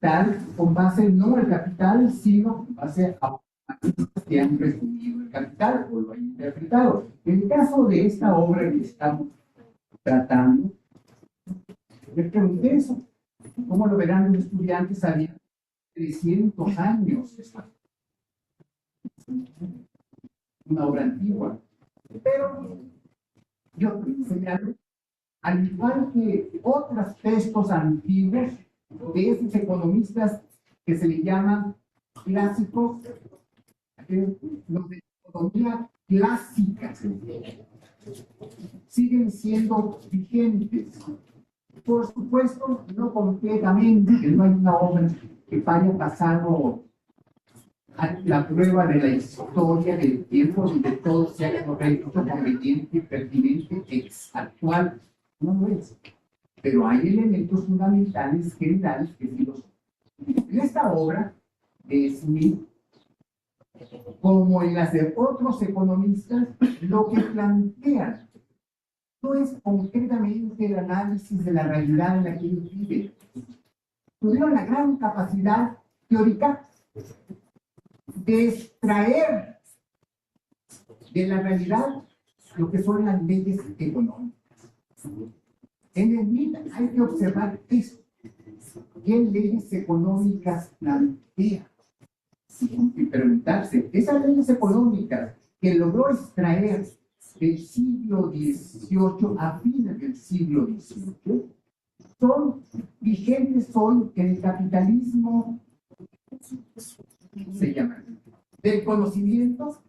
capital con base no en el capital, sino con base a que han resumido el capital o lo han interpretado. En el caso de esta obra que estamos tratando, les pregunté eso. ¿Cómo lo verán los estudiantes? Había 300 años. Una obra antigua. Pero yo señalo, al igual que otros textos antiguos de esos economistas que se le llaman clásicos, los de economía clásica, siguen siendo vigentes. Por supuesto, no completamente, que no hay una obra que haya pasado a la prueba de la historia del tiempo donde todo se haya correcto, conveniente, pertinente, actual. No lo es. Pero hay elementos fundamentales generales que sí los son. En esta obra de Smith, como en las de otros economistas, lo que plantean no es concretamente el análisis de la realidad en la que ellos viven. Tuvieron la gran capacidad teórica de extraer de la realidad lo que son las leyes económicas. En el MIT hay que observar esto. ¿Qué leyes económicas plantea? Y preguntarse, esas leyes económicas que logró extraer del siglo XVIII a fines del siglo XVIII son vigentes hoy en el capitalismo, se llama, del conocimiento.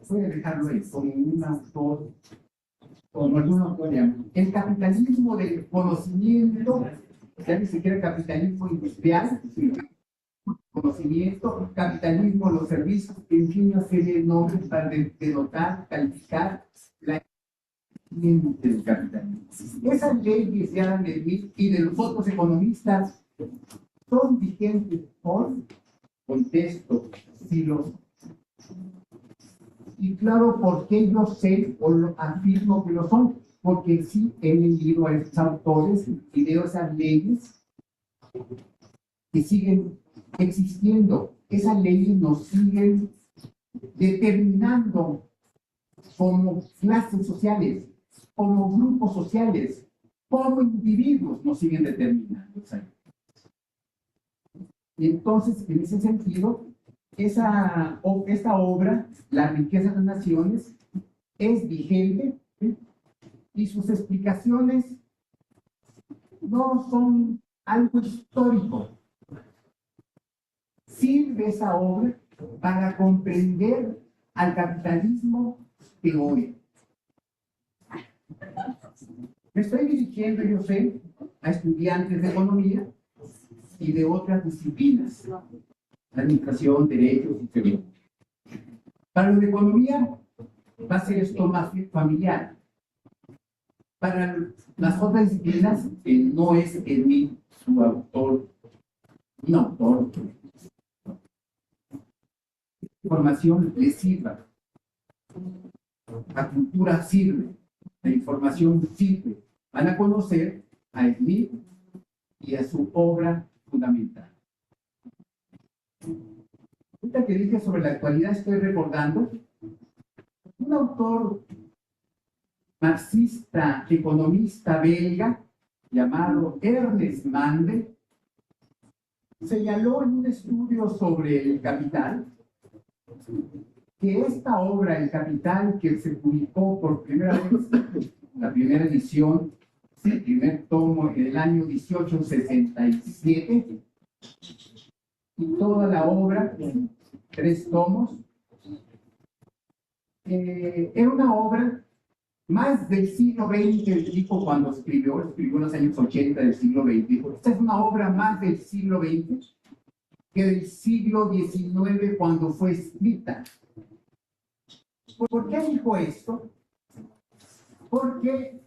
Puede dejarlo ahí, con un autor, con algún autor, el capitalismo del conocimiento, ya ni siquiera capitalismo industrial, conocimiento, capitalismo, los servicios, en fin, una serie de nombres para denotar, calificar la del capitalismo. Esas leyes de Adam Smith y de los otros economistas son vigentes por contexto, siglos. Y claro, ¿por qué yo sé o lo afirmo que lo son? Porque sí he leído a estos autores y veo esas leyes que siguen existiendo. Esas leyes nos siguen determinando como clases sociales, como grupos sociales, como individuos nos siguen determinando. Y entonces, en ese sentido, esta obra, La riqueza de las naciones, es vigente, ¿sí? Y sus explicaciones no son algo histórico. Sirve esa obra para comprender al capitalismo de hoy. Me estoy dirigiendo, yo sé, a estudiantes de economía y de otras disciplinas, administración, derechos, etc. Para los de economía va a ser esto más familiar. Para las otras disciplinas, no es en mí su autor, un autor. Información les sirva. La cultura sirve, la información sirve. Van a conocer a Smith y a su obra fundamental. Ahorita que dije sobre la actualidad, estoy recordando un autor marxista, economista belga, llamado Ernest Mandel, señaló en un estudio sobre el capital que esta obra, El Capital, que se publicó por primera vez, la primera edición, el primer tomo en el año 1867, y toda la obra, 3 tomos, era una obra más del siglo XX, dijo cuando escribió en los años 80 del siglo XX, dijo, esta es una obra más del siglo XX que del siglo XIX cuando fue escrita. ¿Por qué dijo esto? Porque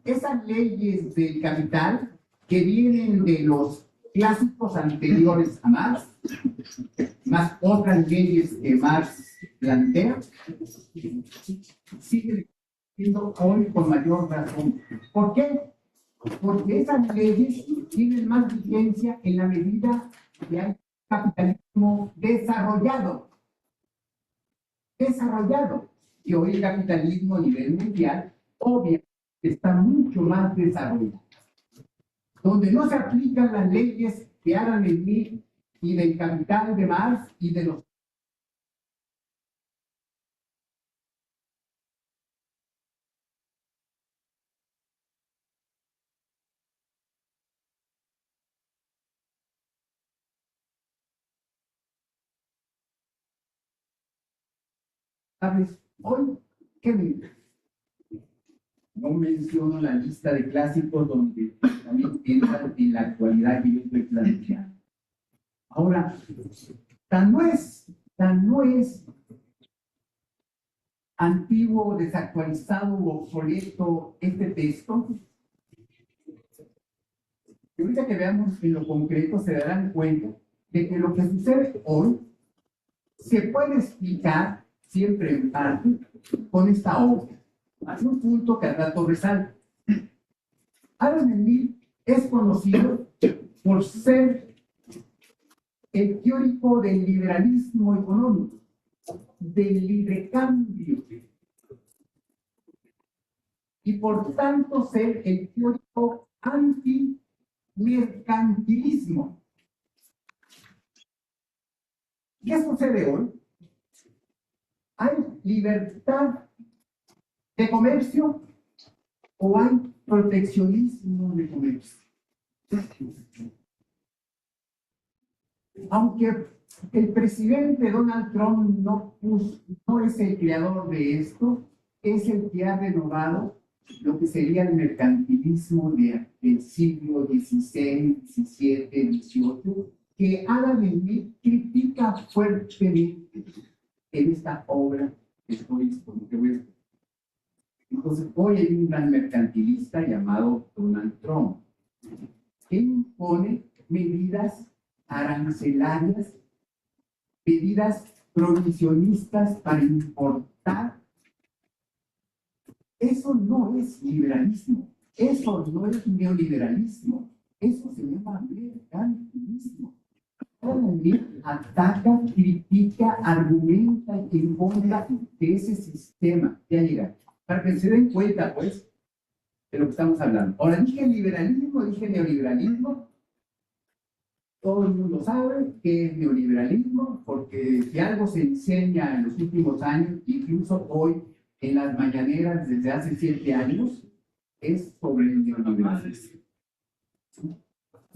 esas leyes del capital que vienen de los clásicos anteriores a Marx, más otras leyes que Marx plantea, siguen siendo hoy con mayor razón. ¿Por qué? porque esas leyes tienen más vigencia en la medida que hay capitalismo desarrollado. Y hoy el capitalismo a nivel mundial, obviamente, está mucho más desarrollado. Donde no se aplican las leyes de Adam Smith y del capital de Marx y de los ¿sabes? Hoy, ¿qué me no menciono la lista de clásicos donde también piensan en la actualidad que yo estoy planteando. Ahora, tan no es antiguo, desactualizado o obsoleto este texto, que ahorita que veamos en lo concreto se darán cuenta de que lo que sucede hoy se puede explicar siempre en parte con esta obra. Hay un punto que al rato resalta. Adam Smith es conocido por ser el teórico del liberalismo económico, del libre cambio, y por tanto ser el teórico anti-mercantilismo. ¿Qué sucede hoy? ¿Hay libertad de comercio o hay proteccionismo de comercio? Aunque el presidente Donald Trump no es el creador de esto, es el que ha renovado lo que sería el mercantilismo del siglo XVI, XVII, XVIII, que Adam Smith critica fuertemente en esta obra que estoy exponiendo. Entonces, hoy hay un gran mercantilista llamado Donald Trump, que impone medidas arancelarias, medidas prohibicionistas para importar. Eso no es liberalismo, eso no es neoliberalismo, eso se llama mercantilismo. Ataca, critica, argumenta en contra de ese sistema. Ya llega. Para que se den cuenta, pues, de lo que estamos hablando. Ahora, dije liberalismo, dije neoliberalismo. Todo el mundo sabe que es neoliberalismo, porque si algo se enseña en los últimos años, incluso hoy en las mañaneras desde hace 7 años, es sobre el neoliberalismo.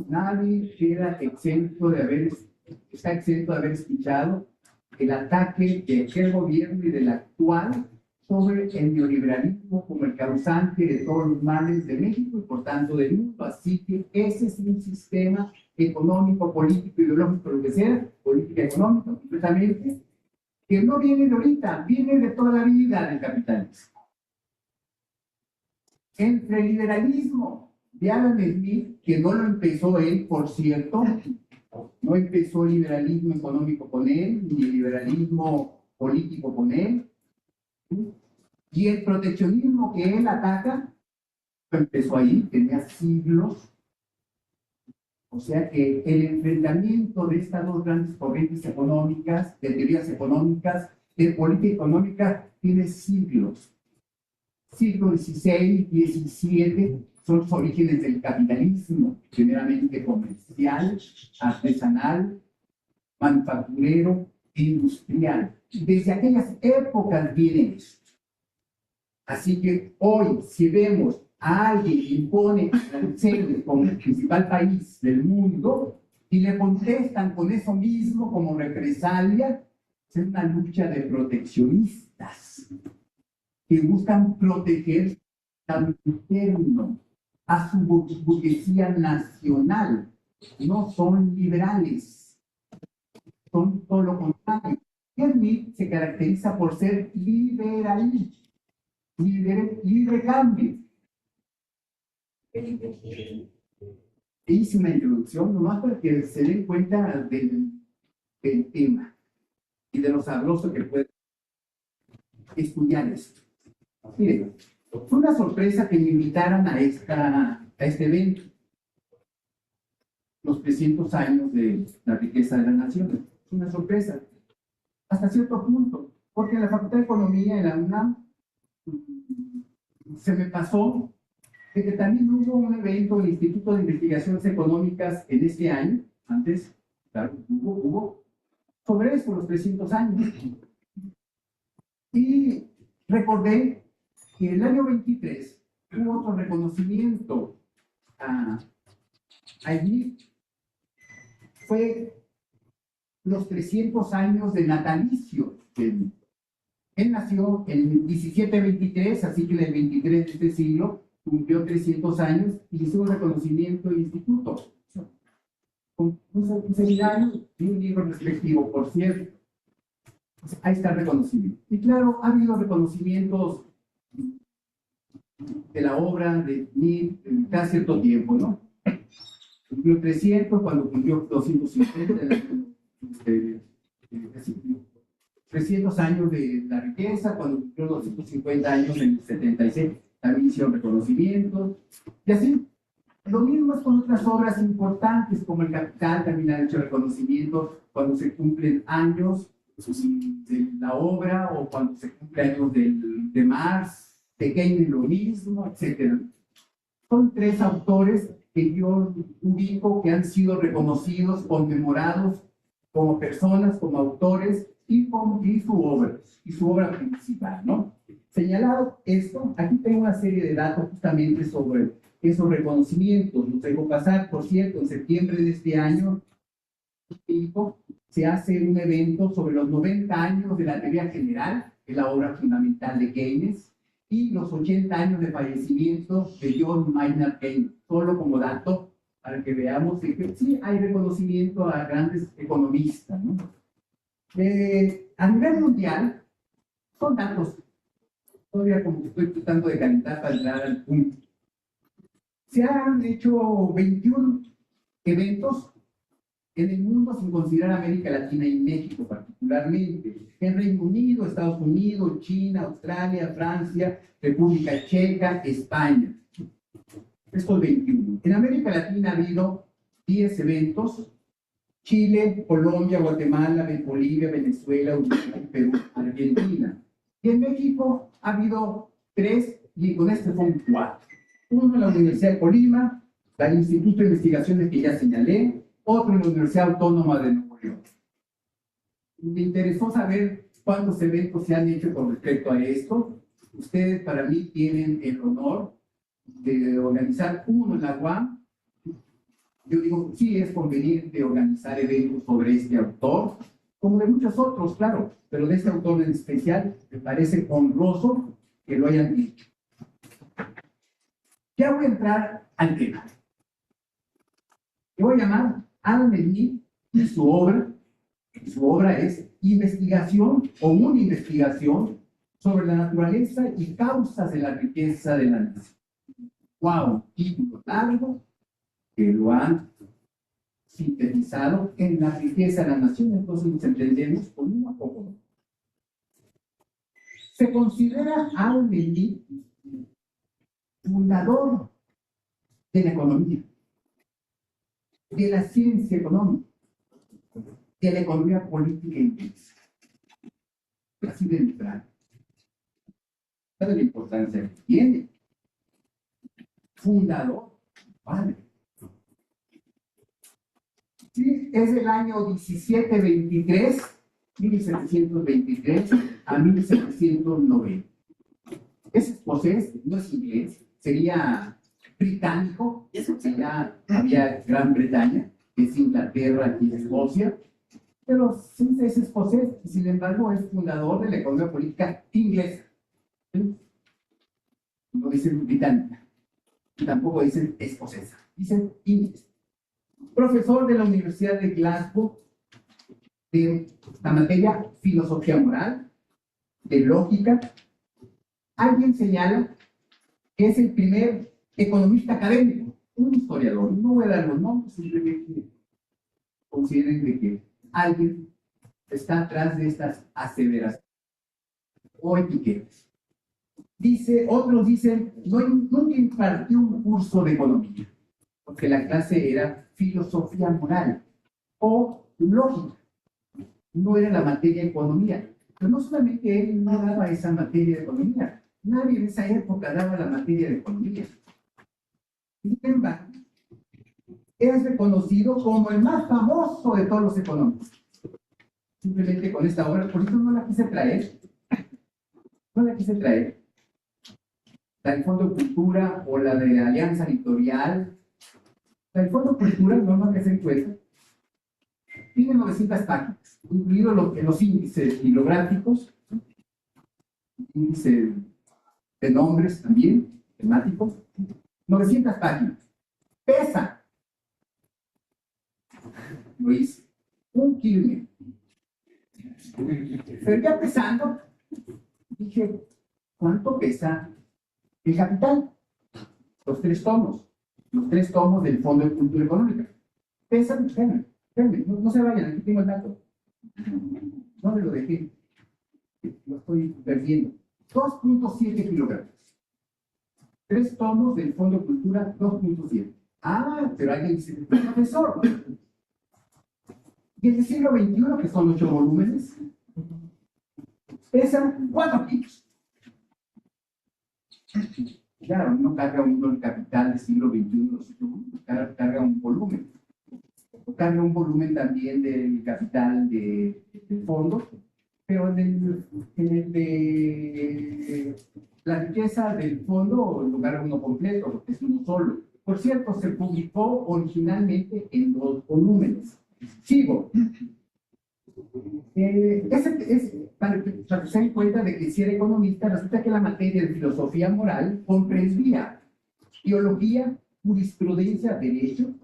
Nadie está exento de haber escuchado el ataque de aquel gobierno y del actual sobre el neoliberalismo como el causante de todos los males de México y por tanto del mundo. Así que ese es un sistema económico, político, ideológico, lo que sea, política económica, completamente, que no viene de ahorita, viene de toda la vida del capitalismo. Entre el liberalismo de Adam Smith, que no lo empezó él, por cierto, no empezó el liberalismo económico con él, ni el liberalismo político con él, y el proteccionismo que él ataca, empezó ahí, tenía siglos. O sea que el enfrentamiento de estas dos grandes corrientes económicas, de teorías económicas, de política económica, tiene siglos. Siglo XVI, XVII, son los orígenes del capitalismo, primeramente comercial, artesanal, manufacturero, industrial. Desde aquellas épocas viene esto. Así que hoy, si vemos a alguien que impone aranceles como el principal país del mundo y le contestan con eso mismo como represalia, es una lucha de proteccionistas que buscan proteger al interno, a su burguesía nacional. No son liberales, son todo lo contrario. Smith se caracteriza por ser liberal, libre cambio. Hice una introducción nomás para que se den cuenta del tema y de lo sabroso que puede estudiar esto. Miren, fue una sorpresa que me invitaran a esta a este evento, los 300 años de la riqueza de la nación. Es una sorpresa, hasta cierto punto, porque en la Facultad de Economía en la UNAM se me pasó de que también hubo un evento del Instituto de Investigaciones Económicas en este año, antes, claro, hubo sobre eso, los 300 años. Y recordé que el año 23 hubo otro reconocimiento a Smith. Fue los 300 años de natalicio. Él nació en 1723, así que en el 23 de este siglo cumplió 300 años y hizo un reconocimiento de instituto. Con un seminario y un libro respectivo, por cierto. Ahí está el reconocimiento. Y claro, ha habido reconocimientos de la obra de Smith cada cierto tiempo, ¿no? Cumplió 300, cuando cumplió 250, 300 años de la riqueza, cuando cumplió 250 años en el 76, también hicieron reconocimientos, y así. Lo mismo es con otras obras importantes, como El Capital, también han hecho reconocimientos cuando se cumplen años de la obra, o cuando se cumplen años de Marx, de Keynes lo mismo, etc. Son tres autores que yo ubico que han sido reconocidos, conmemorados como personas, como autores, y su obra principal, ¿no? Señalado esto, aquí tengo una serie de datos justamente sobre esos reconocimientos. Los dejo pasar, por cierto, en septiembre de este año se hace un evento sobre los 90 años de la teoría general, que es la obra fundamental de Keynes, y los 80 años de fallecimiento de John Maynard Keynes, solo como dato para que veamos que sí hay reconocimiento a grandes economistas, ¿no? A nivel mundial, son datos, todavía como que estoy tratando de calentar para entrar al punto. Se han hecho 21 eventos en el mundo sin considerar América Latina y México particularmente. En Reino Unido, Estados Unidos, China, Australia, Francia, República Checa, España. Estos 21. En América Latina ha habido 10 eventos: Chile, Colombia, Guatemala, Bolivia, Venezuela, Uruguay, Perú, Argentina. Y en México ha habido 3, y con este son 4. Uno en la Universidad de Colima, el Instituto de Investigaciones que ya señalé, otro en la Universidad Autónoma de Nuevo León. Me interesó saber cuántos eventos se han hecho con respecto a esto. Ustedes, para mí, tienen el honor de organizar uno en la UAM. Yo digo, sí es conveniente organizar eventos sobre este autor, como de muchos otros, claro, pero de este autor en especial me parece honroso que lo hayan dicho. Ya voy a entrar al tema. Yo voy a llamar Adam Smith y su obra. Su obra es Investigación o una investigación sobre la naturaleza y causas de la riqueza de la nación. ¡Wow! Título largo que lo han sintetizado en la riqueza de la nación, entonces nos entendemos con uno a poco. Se considera a Adam Smith fundador de la economía, de la ciencia económica, de la economía política inglesa. Así de entrada. ¿Sabe la importancia que tiene? Fundador, padre. Sí, es el año 1723, 1723 a 1790. Es escocés, no es inglés, sería británico, ya había Gran Bretaña, que es Inglaterra y Escocia, pero sí es escocés, y sin embargo es fundador de la economía política inglesa. No dicen británica, y tampoco dicen escocesa, dicen inglés. Profesor de la Universidad de Glasgow de la materia filosofía moral, de lógica. Alguien señala que es el primer economista académico, un historiador. No voy a dar los nombres, simplemente consideren de que alguien está atrás de estas aseveraciones o etiquetas. Otros dicen, nunca impartió un curso de economía, porque la clase era filosofía moral o lógica, no era la materia de economía. Pero no solamente él no daba esa materia de economía, nadie en esa época daba la materia de economía. Sin embargo, es reconocido como el más famoso de todos los economistas. Simplemente con esta obra, por eso no la quise traer. No la quise traer. La del Fondo de Cultura o la de Alianza Editorial. La del Fondo de Cultura, no que se encuentra, tiene 900 páginas, incluidos los índices bibliográficos, índice de nombres también, temáticos, 900 páginas. Pesa, Luis, 1 kilo. Pero ya pesando, dije, ¿cuánto pesa el Capital? Los 3 tomos. Los 3 tomos del Fondo de Cultura Económica. Pesan, espérenme, no se vayan, aquí tengo el dato. No me lo dejé. Lo estoy perdiendo. 2.7 kilogramos. 3 tomos del Fondo de Cultura, 2.7. Ah, pero alguien dice, profesor. Y el siglo XXI, que son 8 volúmenes, pesan 4 kilos. Claro, no carga uno el Capital del siglo XXI, carga un volumen. Carga un volumen también del capital del fondo, pero la riqueza del fondo lo carga uno completo, porque es uno solo. Por cierto, se publicó originalmente en 2 volúmenes. Sigo. Para que se den cuenta de que si era economista, resulta que la materia de filosofía moral comprendía teología, jurisprudencia, derecho,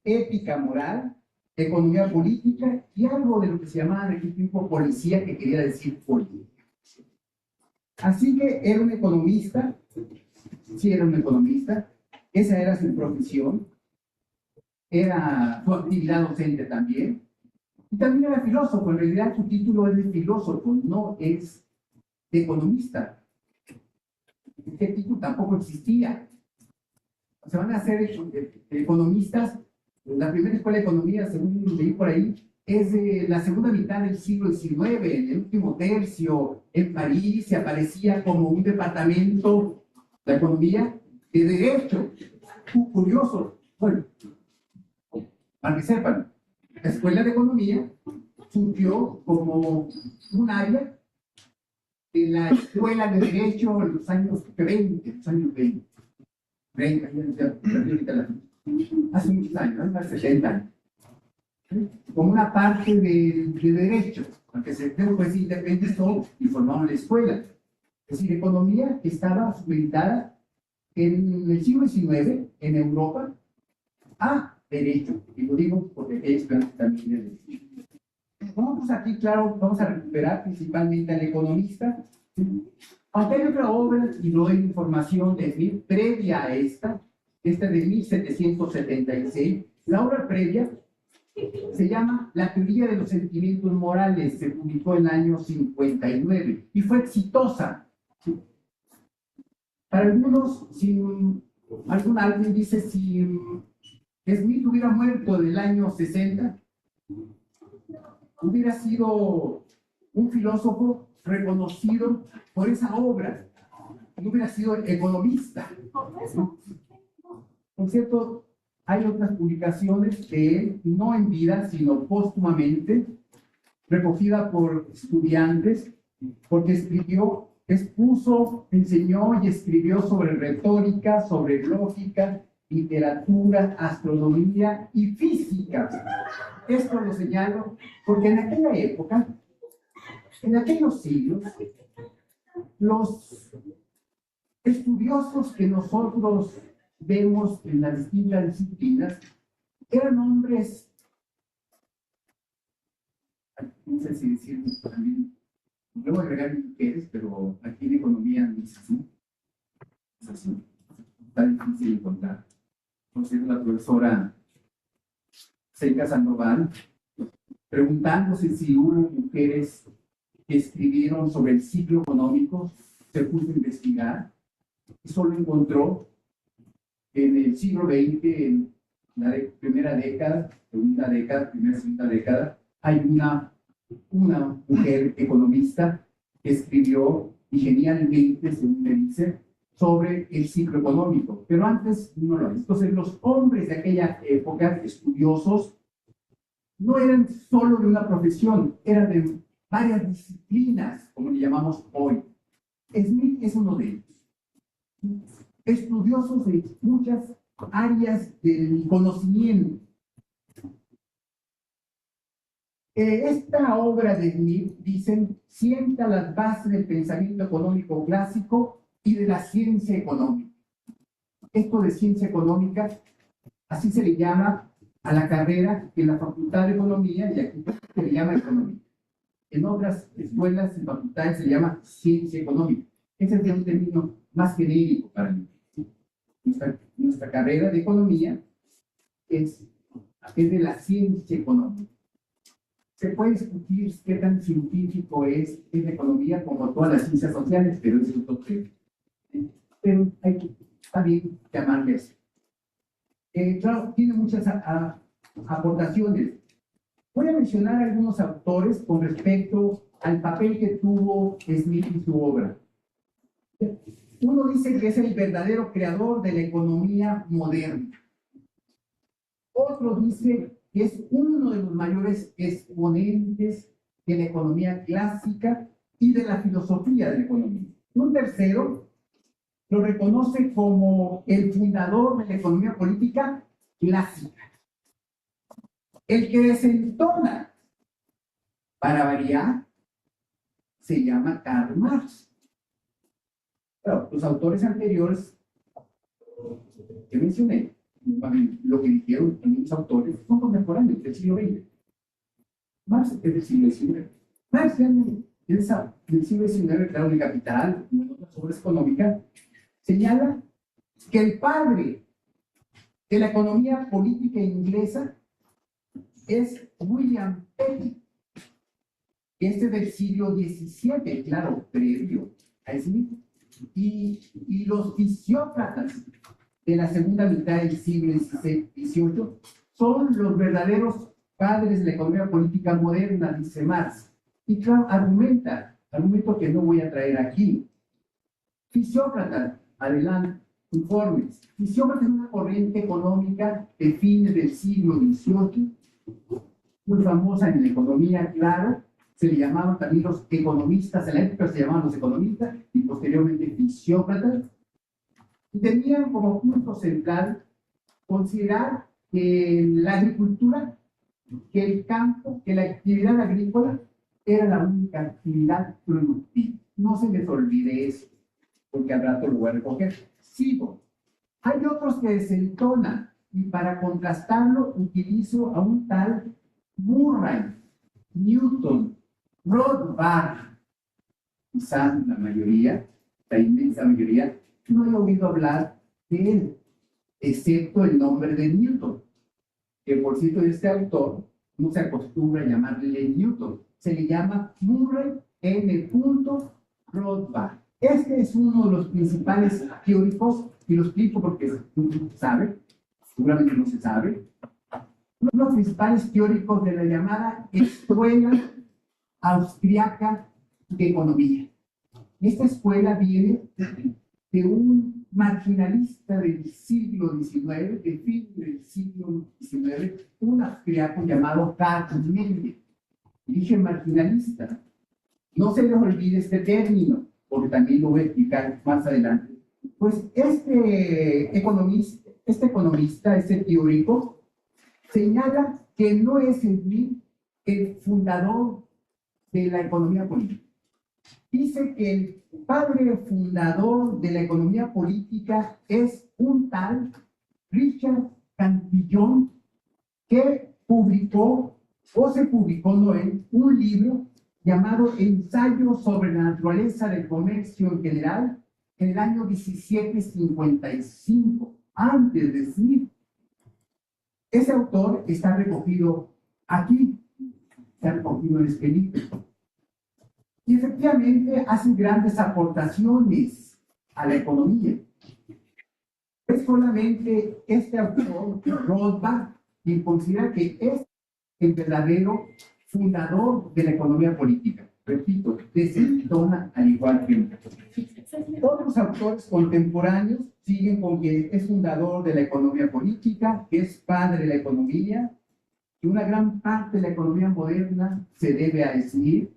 ética moral, economía política y algo de lo que se llamaba en aquel tiempo policía, que quería decir política. Así que era un economista, sí era un economista, esa era su profesión, era su actividad docente también, y también era filósofo. En realidad su título es de filósofo, no es de economista. Este título tampoco existía. Se van a hacer economistas. La primera escuela de economía, según leí por ahí, es de la segunda mitad del siglo XIX, en el último tercio, en París, se aparecía como un departamento, la economía, de derecho. Curioso. Bueno, para que sepan, la escuela de economía surgió como un área de la escuela de derecho en los años 20, hace muchos años, más de 60 años, como una parte de derecho, porque se después independizó y formaron la escuela. Es decir, economía que estaba supeditada en el siglo XIX en Europa a derecho, y lo digo porque hay estudiantes también de derecho. Vamos aquí, claro, vamos a recuperar principalmente al economista, aunque hay otra obra, y no hay información previa a esta de 1776. La obra previa se llama La teoría de los sentimientos morales, se publicó en el año 59 y fue exitosa. Para algunos, alguien dice, si Smith hubiera muerto en el año 60, hubiera sido un filósofo reconocido por esa obra, no hubiera sido economista. Por cierto, hay otras publicaciones de él, no en vida, sino póstumamente, recogida por estudiantes, porque expuso, enseñó y escribió sobre retórica, sobre lógica, literatura, astronomía y física. Esto lo señalo porque en aquella época, en aquellos siglos, los estudiosos que nosotros vemos en las distintas disciplinas eran hombres, no sé si decirlo también, luego agregar mujeres, pero aquí en economía no es así. Es así. Está difícil de encontrar. Entonces la profesora Seika Sandoval, preguntándose si hubo mujeres que escribieron sobre el ciclo económico, se puso a investigar y solo encontró en el siglo XX, en la primera década, segunda década, primera, segunda década, hay una mujer economista que escribió, y genialmente, según me dice, sobre el ciclo económico. Pero antes no lo es. Entonces, los hombres de aquella época, estudiosos, no eran solo de una profesión, eran de varias disciplinas, como le llamamos hoy. Smith es uno de ellos. Estudiosos de muchas áreas del conocimiento. Esta obra de Smith, dicen, sienta las bases del pensamiento económico clásico y de la ciencia económica. Esto de ciencia económica, así se le llama a la carrera en la Facultad de Economía, y aquí se le llama economía. En otras escuelas y facultades se le llama ciencia económica. Ese es un término más genérico para mí. Nuestra carrera de economía es de la ciencia económica. Se puede discutir qué tan científico es la economía como todas las ciencias sociales, pero eso es otro tema. Pero hay que también llamarle así. Claro, tiene muchas aportaciones. Voy a mencionar algunos autores con respecto al papel que tuvo Smith en su obra. Uno dice que es el verdadero creador de la economía moderna. Otro dice que es uno de los mayores exponentes de la economía clásica y de la filosofía de la economía. Un tercero lo reconoce como el fundador de la economía política clásica. El que desentona, para variar, se llama Karl Marx. Claro, los autores anteriores que mencioné, lo que dijeron algunos autores, son contemporáneos del siglo XX. Marx es del siglo XIX. Marx del siglo XIX, claro, en el Capital, en otras obras económicas, señala que el padre de la economía política inglesa es William Penn, que es del siglo XVII, claro, previo a Smith, y los fisiócratas de la segunda mitad del siglo XVIII son los verdaderos padres de la economía política moderna, dice Marx. Y claro, argumento que no voy a traer aquí. Fisiócratas, adelante, informes. Fisiócratas es una corriente económica de fines del siglo XVIII, muy famosa en la economía, claro. Se le llamaban también los economistas, en la época se llamaban los economistas y posteriormente fisiócratas. Y tenían como punto central considerar que la agricultura, que el campo, que la actividad agrícola era la única actividad productiva. No se les olvide eso, porque al rato lo voy a recoger. Sigo. Hay otros que desentonan, y para contrastarlo utilizo a un tal Murray, Newton, Rothbard. Quizás la mayoría, la inmensa mayoría, no he oído hablar de él, excepto el nombre de Newton, que por cierto de este autor no se acostumbra a llamarle Newton, se le llama Murray N. Rothbard. Este es uno de los principales teóricos, y lo explico porque no se sabe, seguramente no se sabe, uno de los principales teóricos de la llamada escuela austriaca de economía. Esta escuela viene de un marginalista del siglo XIX, de fin del siglo XIX, un austriaco llamado Karl Menge. Dije marginalista. No se les olvide este término, porque también lo voy a explicar más adelante. Pues este economista, este teórico, señala que no es Smith el fundador de la economía política. Dice que el padre fundador de la economía política es un tal Richard Cantillon, que publicó, o se publicó no él, un libro llamado Ensayo sobre la naturaleza del comercio en general en el año 1755, antes de Smith. Ese autor está recogido aquí, está recogido en este libro. Y efectivamente hacen grandes aportaciones a la economía. Es solamente este autor, Rothbard, quien considera que es el verdadero fundador de la economía política. Repito, desentona al igual que otros autores contemporáneos siguen con que es fundador de la economía política, que es padre de la economía, que una gran parte de la economía moderna se debe a decir,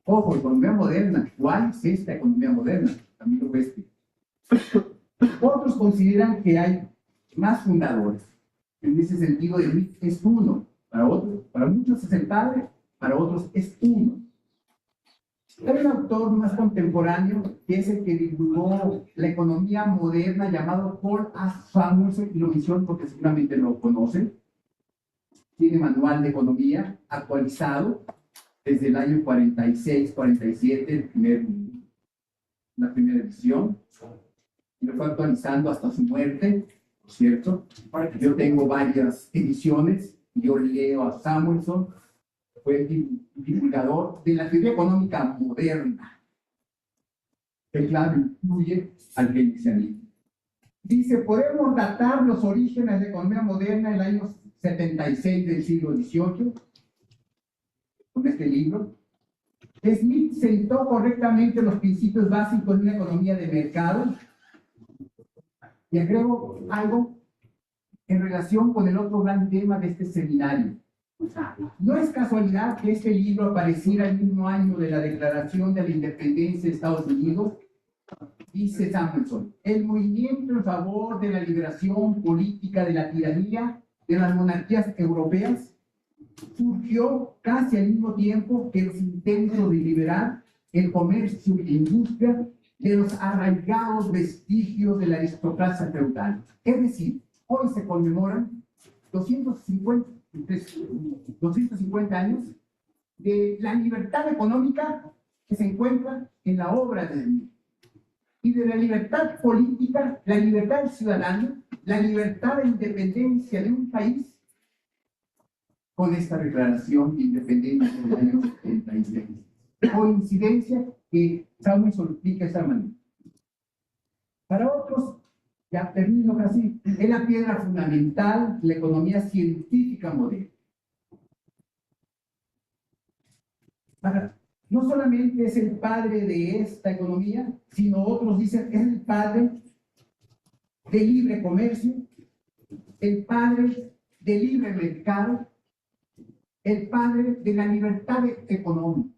ojo, economía moderna, ¿cuál es esta economía moderna? Camilo Oeste. Otros consideran que hay más fundadores. En ese sentido, Smith es uno. Para otros, para muchos es el padre, para otros es uno. Hay un autor más contemporáneo que es el que divulgó la economía moderna llamado Paul A. Samuelson, y lo menciono porque seguramente lo conocen. Tiene manual de economía actualizado desde el año 46, 47, la primera edición. Y lo fue actualizando hasta su muerte, ¿no es cierto? Yo tengo varias ediciones, yo leo a Samuelson, fue el divulgador de la teoría económica moderna, que claro incluye al keynesianismo. Dice, podemos datar los orígenes de la economía moderna en el año 76 del siglo XVIII, con este libro. Smith sentó correctamente los principios básicos de una economía de mercado. Y agrego algo en relación con el otro gran tema de este seminario. No es casualidad que este libro apareciera el mismo año de la Declaración de la Independencia de Estados Unidos. Dice Samuelson, el movimiento en favor de la liberación política de la tiranía de las monarquías europeas surgió casi al mismo tiempo que los intentos de liberar el comercio y la industria de los arraigados vestigios de la aristocracia feudal. Es decir, hoy se conmemoran 250 años de la libertad económica que se encuentra en la obra de Smith, y de la libertad política, la libertad del ciudadano, la libertad de independencia de un país con esta declaración de independencia del año 76. Coincidencia que Samuelson lo explica de esa manera. Para otros, ya termino casi, es la piedra fundamental de la economía científica moderna. No solamente es el padre de esta economía, sino otros dicen es el padre del libre comercio, el padre del libre mercado, el padre de la libertad económica.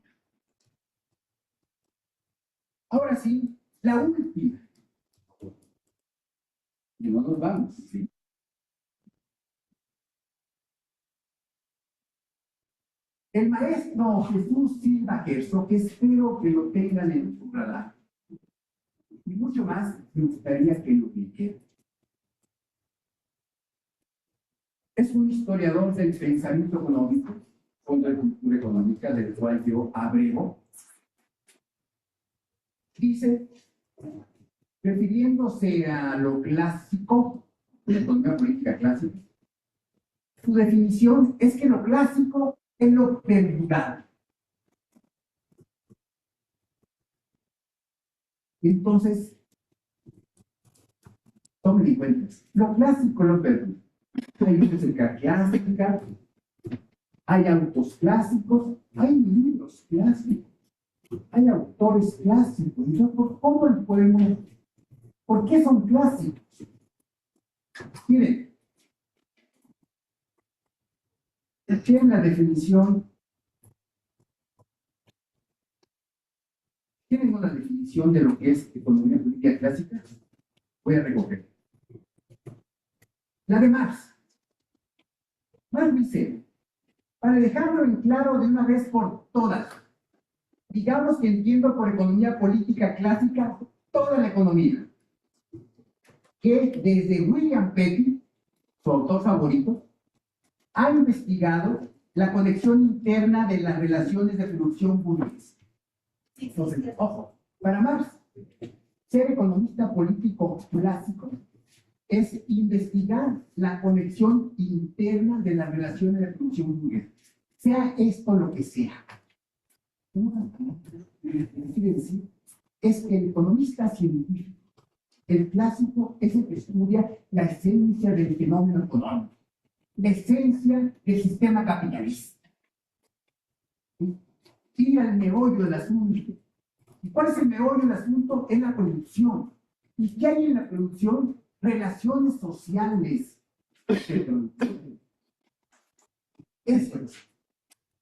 Ahora sí, la última. Y no nos vamos, ¿sí? El maestro Jesús Silva Herzog, que espero que lo tengan en su radar. Y mucho más me gustaría que lo vieran. Es un historiador del pensamiento económico, contra la cultura económica, del cual yo abrego. Dice, refiriéndose a lo clásico, la economía política clásica, su definición es que lo clásico es lo perdurable. Entonces, tomen en cuenta, lo clásico es lo perdurable. Hay música clásica, hay autos clásicos, hay libros clásicos, hay autores clásicos. Entonces, ¿cómo lo podemos? ¿Por qué son clásicos? Miren, tienen la definición. ¿Tienen una definición de lo que es economía política clásica? Voy a recoger. La de Marx. Marx dice, para dejarlo en claro de una vez por todas, digamos que entiendo por economía política clásica toda la economía, que desde William Petty, su autor favorito, ha investigado la conexión interna de las relaciones de producción burguesa. Entonces, ojo, para Marx, ser economista político clásico es investigar la conexión interna de las relaciones de producción burguesa, sea esto lo que sea. quiere decir, es el economista científico. El clásico es el que estudia la esencia del fenómeno económico, la esencia del sistema capitalista. Ir al meollo del asunto. ¿Y cuál es el meollo del asunto? Es la producción. ¿Y qué hay en la producción? Relaciones sociales de producción. Eso es.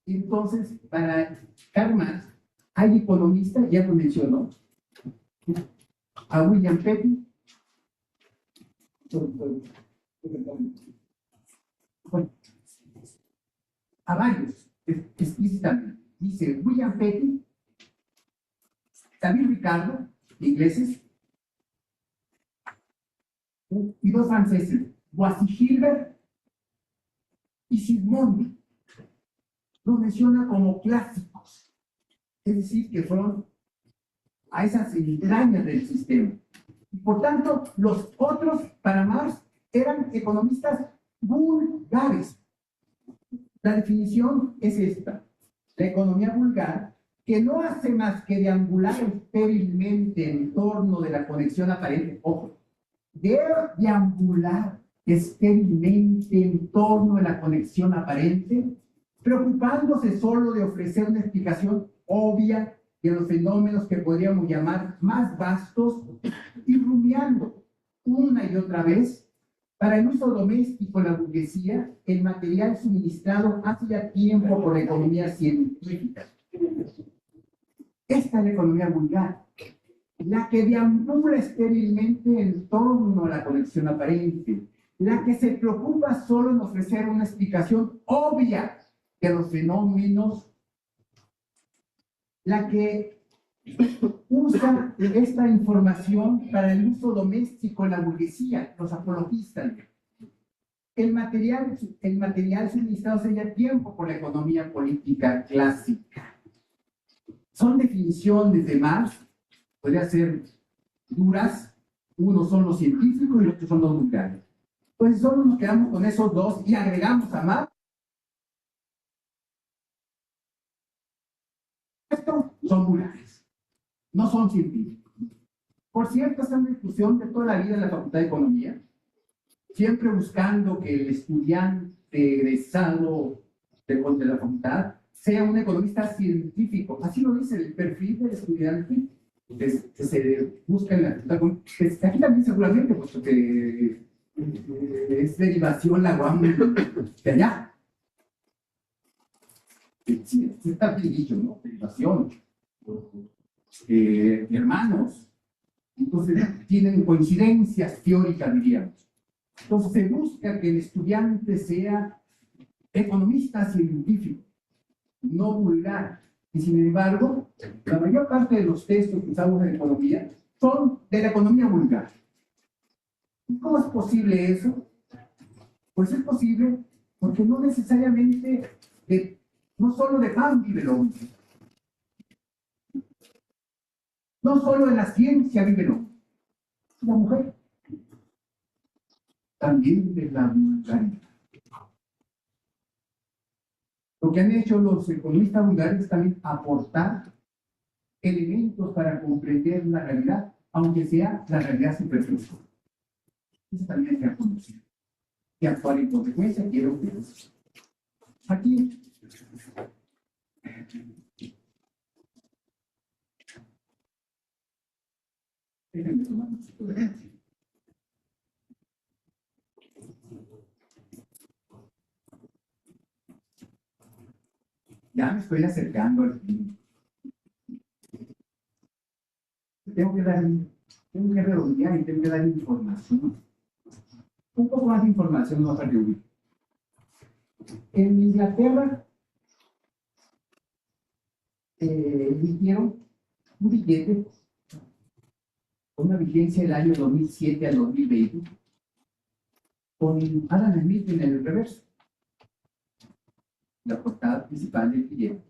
Entonces, para Karl Marx, hay economistas, ya lo mencionó, a William Petty, bueno, a varios, explícitamente. Dice William Petty, David Ricardo, ingleses, y dos franceses, Boissy-Gilbert y Sigmund. Los menciona como clásicos, es decir, que fueron a esas entrañas del sistema. Y por tanto, los otros, para Marx, eran economistas vulgares. La definición es esta: la economía vulgar, que no hace más que deambular estérilmente en torno de la conexión aparente, ojo, deambular estérilmente en torno de la conexión aparente, preocupándose solo de ofrecer una explicación obvia de los fenómenos que podríamos llamar más vastos, y rumiando una y otra vez para el uso doméstico de la burguesía el material suministrado hace ya tiempo por la economía científica. Esta es la economía vulgar, la que deambula estérilmente en torno a la conexión aparente, la que se preocupa solo en ofrecer una explicación obvia de los fenómenos, la que usa esta información para el uso doméstico en la burguesía, los apologistas. El material suministrado hace ya tiempo por la economía política clásica. Son definiciones de Marx, podría ser duras, unos son los científicos y otros son los vulgares. Pues solo nos quedamos con esos dos y agregamos a Marx. Estos son vulgares, no son científicos. Por cierto, esta es una discusión de toda la vida en la Facultad de Economía, siempre buscando que el estudiante egresado de la facultad sea un economista científico. Así lo dice el perfil del estudiante que se busca en la facultad. Aquí también seguramente, puesto que es derivación la UAM de allá. Sí, está bien dicho, ¿no? Derivación. Hermanos. Entonces tienen coincidencias teóricas, diríamos. Entonces se busca que el estudiante sea economista científico, no vulgar. Y sin embargo, la mayor parte de los textos que usamos en economía son de la economía vulgar. ¿Y cómo es posible eso? Pues es posible porque no necesariamente, no solo de pan vive el hombre, no solo de la ciencia vive el hombre, la mujer también de la vulgaridad. Lo que han hecho los economistas vulgares es también aportar elementos para comprender la realidad, aunque sea la realidad superficial. Eso también hay que conocer y actuar en consecuencia. Quiero que aquí déjenme tomar un poquito de gente. Ya me estoy acercando al fin. Tengo que redondear y tengo que dar información. Un poco más de información no para reunir. En Inglaterra emitieron un billete con una vigencia del año 2007 al 2020 con Adam Smith en el reverso. La portada principal del billete,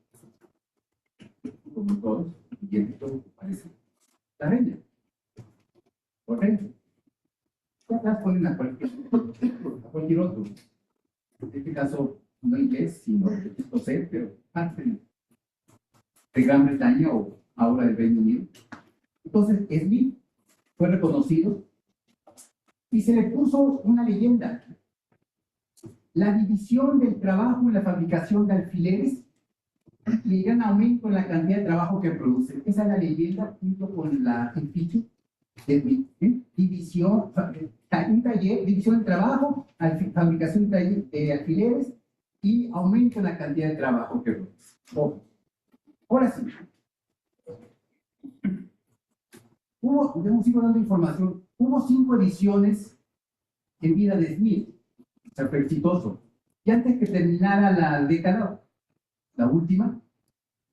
como todos, el billete todo parece la reina. Correcto. Y atrás ponen a cualquier otro. En este caso, no inglés, sino escocés, pero parte. de Gran Bretaña o ahora del Reino Unido. Entonces, Smith fue reconocido y se le puso una leyenda. La división del trabajo en la fabricación de alfileres le dan aumento en la cantidad de trabajo que producen. Esa es la leyenda junto con el ficho de Smith. División, un taller, división del trabajo, fabricación de alfileres y aumento en la cantidad de trabajo que produce. Ahora sí. Hemos ido dando información. Hubo 5 ediciones en vida de Smith. O sea, fue exitoso. Y antes que terminara la década, la última,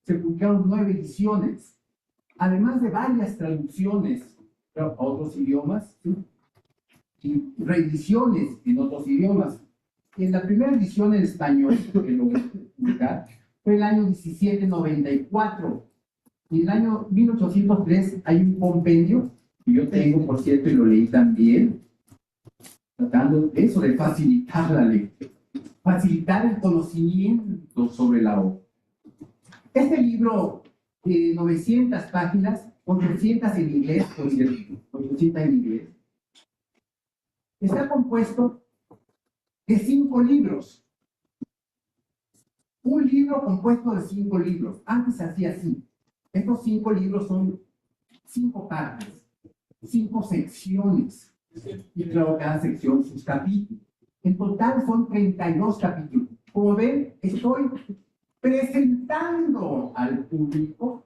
se publicaron 9 ediciones. Además de varias traducciones a otros idiomas, ¿sí? Y reediciones en otros idiomas. Y en la primera edición en español, que lo voy a publicar, fue el año 1794. Y en el año 1803 hay un compendio, que yo tengo, por cierto, y lo leí también, tratando eso de facilitar la lectura, facilitar el conocimiento sobre la obra. Este libro de 900 páginas, 800 en inglés, por cierto, 800 en inglés, está compuesto de 5 libros. Un libro compuesto de 5 libros. Antes se hacía así. Estos 5 libros son 5 partes, 5 secciones. Y claro, cada sección sus capítulos. En total son 32 capítulos. Como ven, estoy presentando al público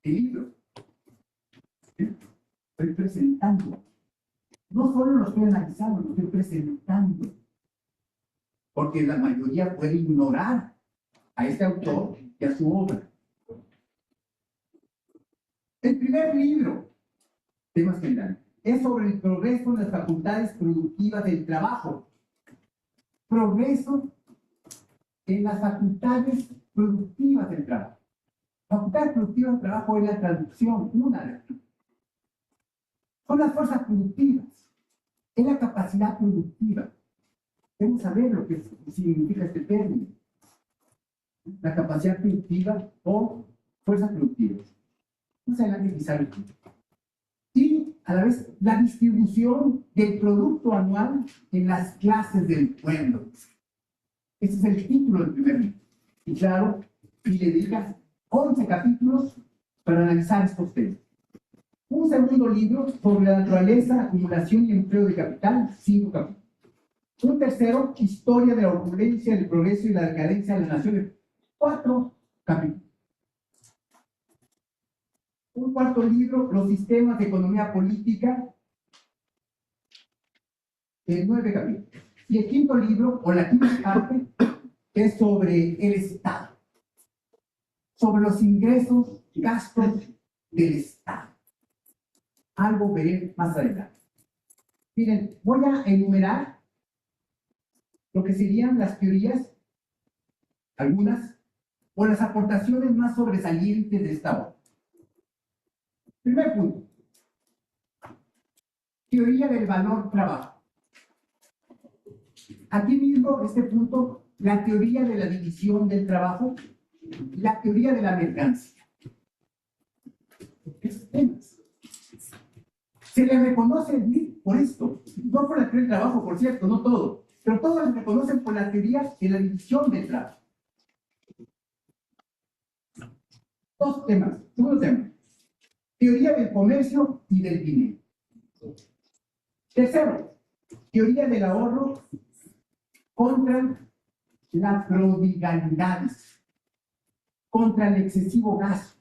el libro. Estoy presentando. No solo lo estoy analizando, lo estoy presentando. Porque la mayoría puede ignorar a este autor y a su obra. El primer libro, temas generales, es sobre el progreso en las facultades productivas del trabajo. Progreso en las facultades productivas del trabajo. Facultades productivas del trabajo es la traducción, una de las. Son las fuerzas productivas, es la capacidad productiva. Debemos saber lo que significa este término. La capacidad productiva o fuerzas productivas. Más adelante quizá. Y a la vez la distribución del producto anual en las clases del pueblo. Ese es el título del primer libro. Y claro, y le dedicas 11 capítulos para analizar estos temas. Un segundo libro sobre la naturaleza, acumulación y empleo de capital, 5 capítulos. Un tercero, historia de la opulencia, el progreso y la decadencia de las naciones, 4 capítulos. Un cuarto libro, los sistemas de economía política, 9 capítulos. Y el quinto libro, o la quinta parte, es sobre el Estado, sobre los ingresos y gastos del Estado. Algo veré más adelante. Miren, voy a enumerar lo que serían las teorías, algunas, o las aportaciones más sobresalientes de esta obra. Primer punto. Teoría del valor trabajo. Aquí mismo, este punto, la teoría de la división del trabajo, la teoría de la mercancía. Esos temas. Se le reconoce por esto, no por la teoría del trabajo, por cierto, no todo, pero todos se reconocen por la teoría de la división del trabajo. 2 temas. Segundo tema. Teoría del comercio y del dinero. Tercero, teoría del ahorro contra la prodigalidad, contra el excesivo gasto,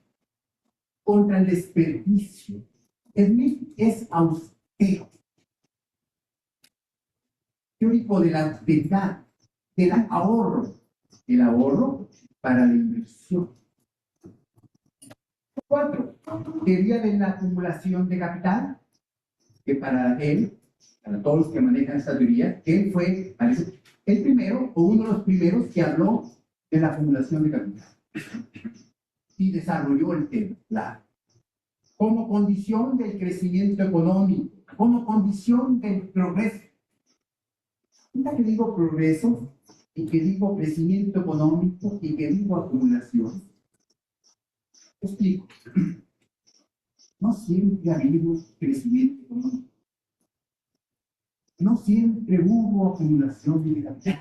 contra el desperdicio. Smith es austero, teórico de la austeridad, del ahorro, el ahorro para la inversión. 4, teoría de la acumulación de capital, que para él, para todos los que manejan esta teoría, él fue, parece, el primero o uno de los primeros que habló de la acumulación de capital y desarrolló el tema, claro, como condición del crecimiento económico, como condición del progreso. Mira que digo progreso y que digo crecimiento económico y que digo acumulación. Explico. No siempre ha habido crecimiento económico. No siempre hubo acumulación de capital.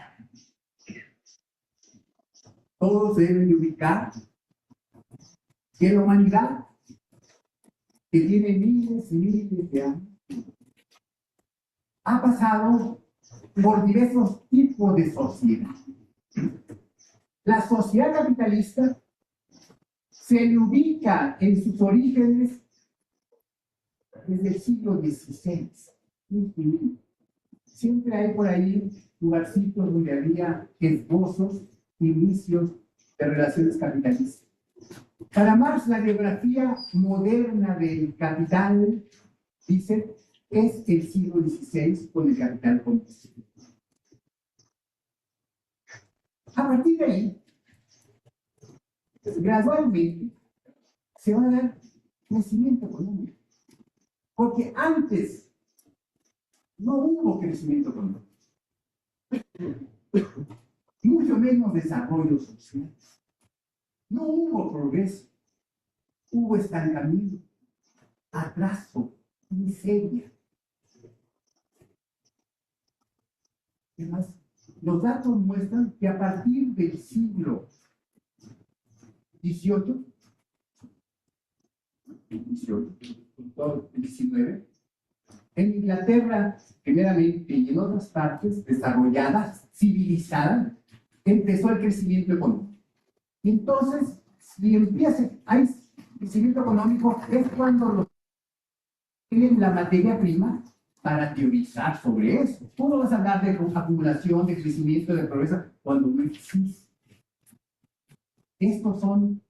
Todos deben de ubicar que la humanidad, que tiene miles y miles de años, ha pasado por diversos tipos de sociedad. La sociedad capitalista se le ubica en sus orígenes desde el siglo XVI. Siempre hay por ahí lugarcitos donde había esbozos, inicios de relaciones capitalistas. Para Marx, la biografía moderna del capital, dice, es el siglo XVI con el capital comunista. A partir de ahí, gradualmente, se va a dar crecimiento económico. Porque antes no hubo crecimiento económico. Mucho menos desarrollo social. No hubo progreso. Hubo estancamiento, atraso, miseria. Además, los datos muestran que a partir del siglo XVIII, todo el XIX, en Inglaterra, primeramente, y en otras partes desarrolladas, civilizadas, empezó el crecimiento económico. Y entonces, si empieza, hay crecimiento económico, es cuando los tienen la materia prima para teorizar sobre eso. Tú no vas a hablar de acumulación, de crecimiento, de progreso, cuando no existe. Estos son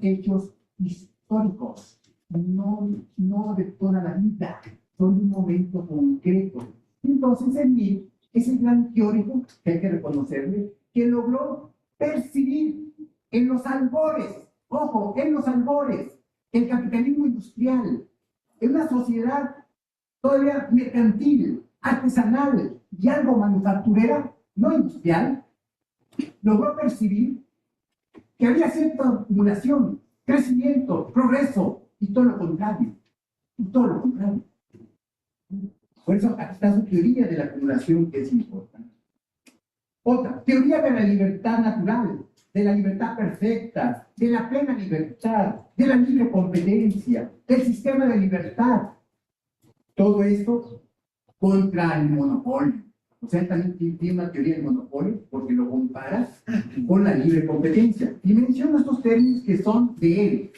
hechos históricos, no de toda la vida, son de un momento concreto. Entonces, en mí, es el gran teórico que hay que reconocerle, que logró percibir en los albores, ojo, en los albores, el capitalismo industrial, en una sociedad todavía mercantil, artesanal y algo manufacturera, no industrial, logró percibir que había cierta acumulación, crecimiento, progreso, y todo lo contrario. Y todo lo contrario. Por eso aquí está su teoría de la acumulación, que es importante. Otra, teoría de la libertad natural, de la libertad perfecta, de la plena libertad, de la libre competencia, del sistema de libertad. Todo esto contra el monopolio. O sea, también tiene una teoría del monopolio porque lo compara con la libre competencia. Y menciona estos términos que son de él.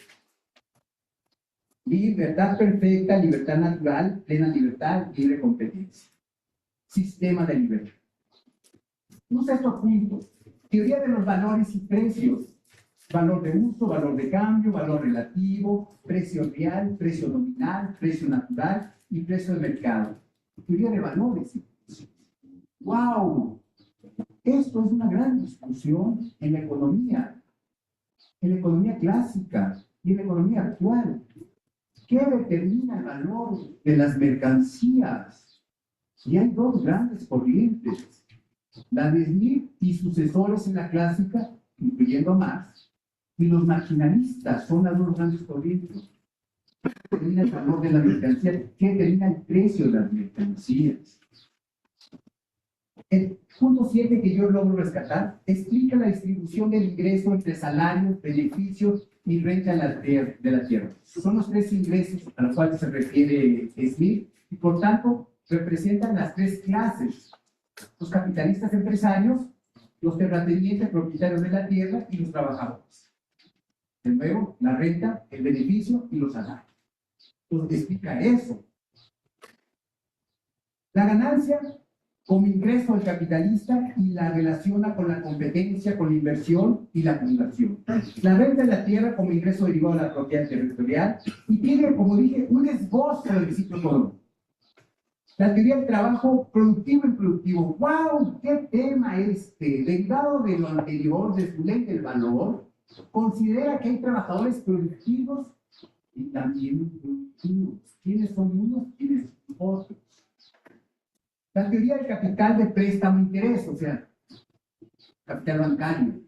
Libertad perfecta, libertad natural, plena libertad, libre competencia. Sistema de libertad. Usa estos puntos. Teoría de los valores y precios. Valor de uso, valor de cambio, valor relativo, precio real, precio nominal, precio natural y precio de mercado. Teoría de valores y precios. ¡Wow! Esto es una gran discusión en la economía clásica y en la economía actual. ¿Qué determina el valor de las mercancías? Y hay dos grandes corrientes. La de Smith y sucesores en la clásica, incluyendo Marx, y los marginalistas son las dos grandes corrientes. ¿Qué determina el valor de la mercancía? ¿Qué determina el precio de las mercancías? El punto 7 que yo logro rescatar explica la distribución del ingreso entre salarios, beneficios y renta de la tierra. Son los tres ingresos a los cuales se refiere Smith y por tanto representan las tres clases: los capitalistas empresarios, los terratenientes propietarios de la tierra y los trabajadores. De nuevo, la renta, el beneficio y los salarios. Entonces explica eso. La ganancia como ingreso al capitalista y la relaciona con la competencia, con la inversión y la acumulación. La renta de la tierra como ingreso derivado de la propiedad territorial y tiene, como dije, un esbozo del ciclo económico. La teoría del trabajo productivo e improductivo. ¡Wow! ¡Qué tema este! Derivado de lo anterior, de su ley del valor, considera que hay trabajadores productivos y también improductivos. ¿Quiénes son unos? ¿Quiénes son otros? La teoría del capital de préstamo e interés, o sea, capital bancario.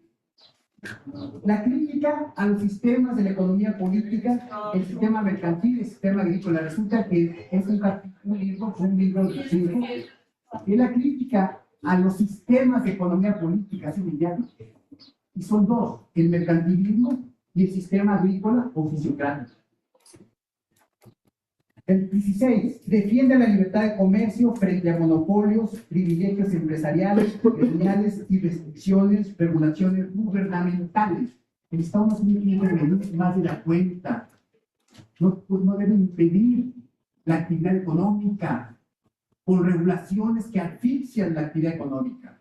La crítica a los sistemas de la economía política, el sistema mercantil, el sistema agrícola, resulta que es un libro de 5. Es la crítica a los sistemas de economía política, así me llaman. Y son dos, el mercantilismo y el sistema agrícola o fisiocrático. El 16, defiende la libertad de comercio frente a monopolios, privilegios empresariales, gremiales y restricciones, regulaciones gubernamentales. El Estado no tiene que medir más de la cuenta. No debe impedir la actividad económica con regulaciones que asfixian la actividad económica.